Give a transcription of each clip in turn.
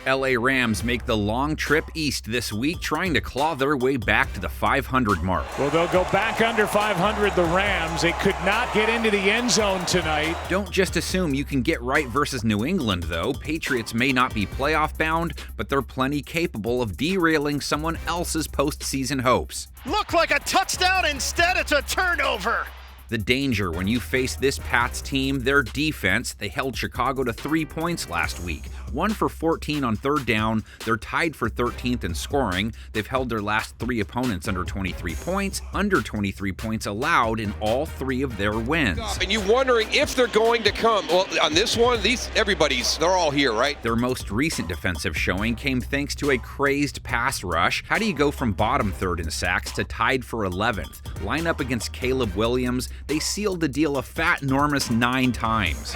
LA Rams make the long trip east this week, trying to claw their way back to the 500 mark. Well, they'll go back under 500, the Rams. They could not get into the end zone tonight. Don't just assume you can get right versus New England, though. Patriots may not be playoff bound, but they're plenty capable of derailing someone else's postseason hopes. Looked like a touchdown, instead it's a turnover. The danger when you face this Pats team, their defense, they held Chicago to 3 points last week. 1 for 14 on third down. They're tied for 13th in scoring. They've held their last 3 opponents under 23 points, under 23 points allowed in all 3 of their wins. And you wondering if they're going to come. Well, on this one, they're all here, right? Their most recent defensive showing came thanks to a crazed pass rush. How do you go from bottom third in sacks to tied for 11th? Line up against Caleb Williams. They sealed the deal a fat, enormous 9 times.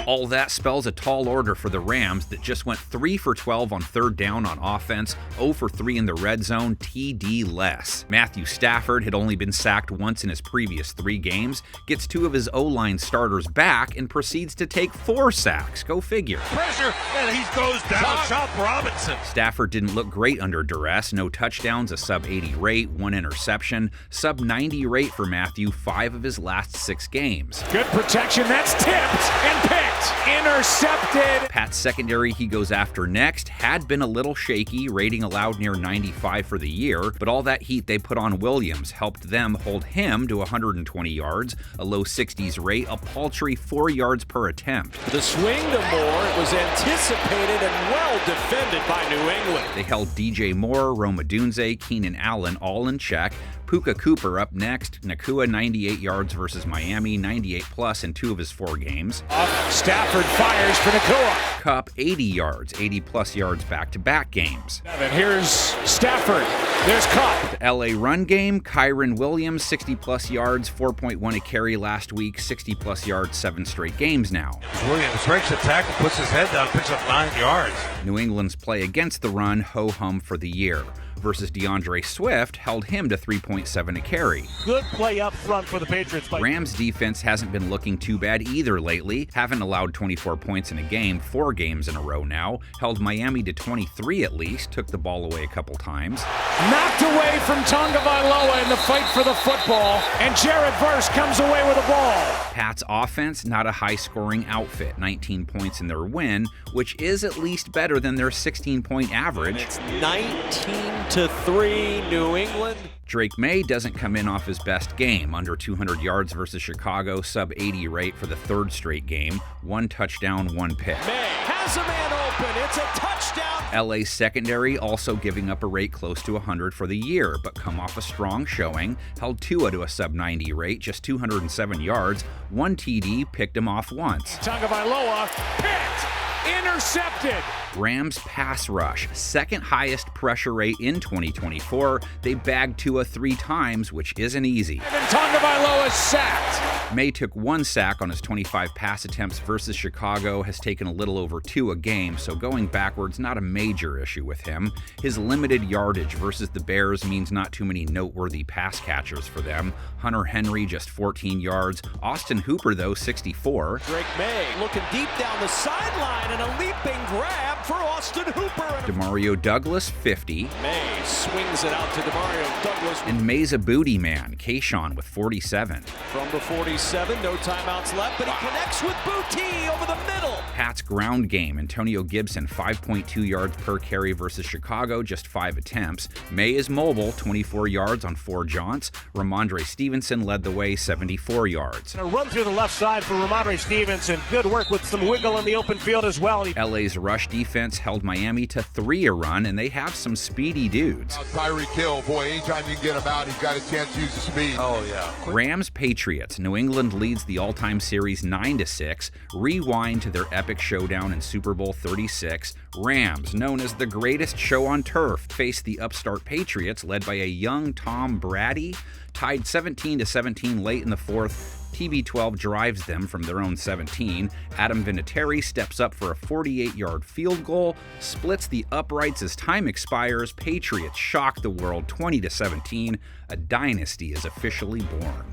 All that spells a tall order for the Rams that just went 3 for 12 on third down on offense, 0 for 3 in the red zone, TD less. Matthew Stafford had only been sacked once in his previous 3 games, gets 2 of his O-line starters back, and proceeds to take 4 sacks. Go figure. Pressure, and he goes down. Chop Robinson. Stafford didn't look great under duress. No touchdowns, a sub-80 rate, 1 interception, sub-90 rate for Matthew, 5 of his last 6 games. Good protection, that's tipped and picked, intercepted. Pat's secondary he goes after next had been a little shaky, rating allowed near 95 for the year, but all that heat they put on Williams helped them hold him to 120 yards, a low 60s rate, a paltry 4 yards per attempt. The swing to Moore, it was anticipated and well defended by New England. They held DJ Moore, Rome Odunze, Keenan Allen all in check. Puka Cooper up next. Nakua 98 yards versus Miami, 98 plus in 2 of his 4 games. Stafford fires for Nakua. Kupp 80 yards, 80 plus yards back-to-back games. And here's Stafford. There's Kupp. The LA run game, Kyron Williams 60 plus yards, 4.1 a carry last week, 60 plus yards 7 straight games now. Williams breaks the tackle, puts his head down, picks up 9 yards. New England's play against the run, ho-hum for the year. Versus DeAndre Swift held him to 3.7 a carry. Good play up front for the Patriots. Rams defense hasn't been looking too bad either lately. Haven't allowed 24 points in a game, 4 games in a row now. Held Miami to 23 at least, took the ball away a couple times. Knocked away from Tagovailoa in the fight for the football, and Jared Verse comes away with the ball. Pat's offense, not a high-scoring outfit, 19 points in their win, which is at least better than their 16-point average. It's 19-3 New England. Drake May doesn't come in off his best game, under 200 yards versus Chicago, sub-80 rate for the 3rd straight game, 1 touchdown, 1 pick. May has a man open, it's a touchdown. LA's secondary also giving up a rate close to 100 for the year, but come off a strong showing, held Tua to a sub-90 rate, just 207 yards, 1 TD, picked him off once. Tagovailoa picked. Intercepted. Rams pass rush, 2nd highest pressure rate in 2024. They bagged Tua 3 times, which isn't easy. And then Tagovailoa is sacked. May took 1 sack on his 25 pass attempts versus Chicago, has taken a little over 2 a game, so going backwards, not a major issue with him. His limited yardage versus the Bears means not too many noteworthy pass catchers for them. Hunter Henry just 14 yards. Austin Hooper, though, 64. Drake May looking deep down the sideline and a leaping grab for Austin Hooper. Demario Douglas, 50. May swings it out to Demario Douglas. And May's a booty man, Kayshawn with 47. From the 47, no timeouts left, but he connects with Booty over the middle. Pat's ground game, Antonio Gibson, 5.2 yards per carry versus Chicago, just 5 attempts. May is mobile, 24 yards on 4 jaunts. Ramondre Stevenson led the way, 74 yards. A run through the left side for Ramondre Stevenson. Good work with some wiggle in the open field as well. LA's rush defense held Miami to 3 a run, and they have some speedy dudes. Tyreek Hill, boy, anytime you can get him out, he's got a chance to use the speed. Oh, yeah. Rams Patriots. New England leads the all-time series 9-6. Rewind to their epic showdown in Super Bowl 36. Rams, known as the greatest show on turf, face the upstart Patriots led by a young Tom Brady. Tied 17-17 late in the 4th. TB12 drives them from their own 17. Adam Vinatieri steps up for a 48-yard field goal, splits the uprights as time expires. Patriots shock the world 20-17. A dynasty is officially born.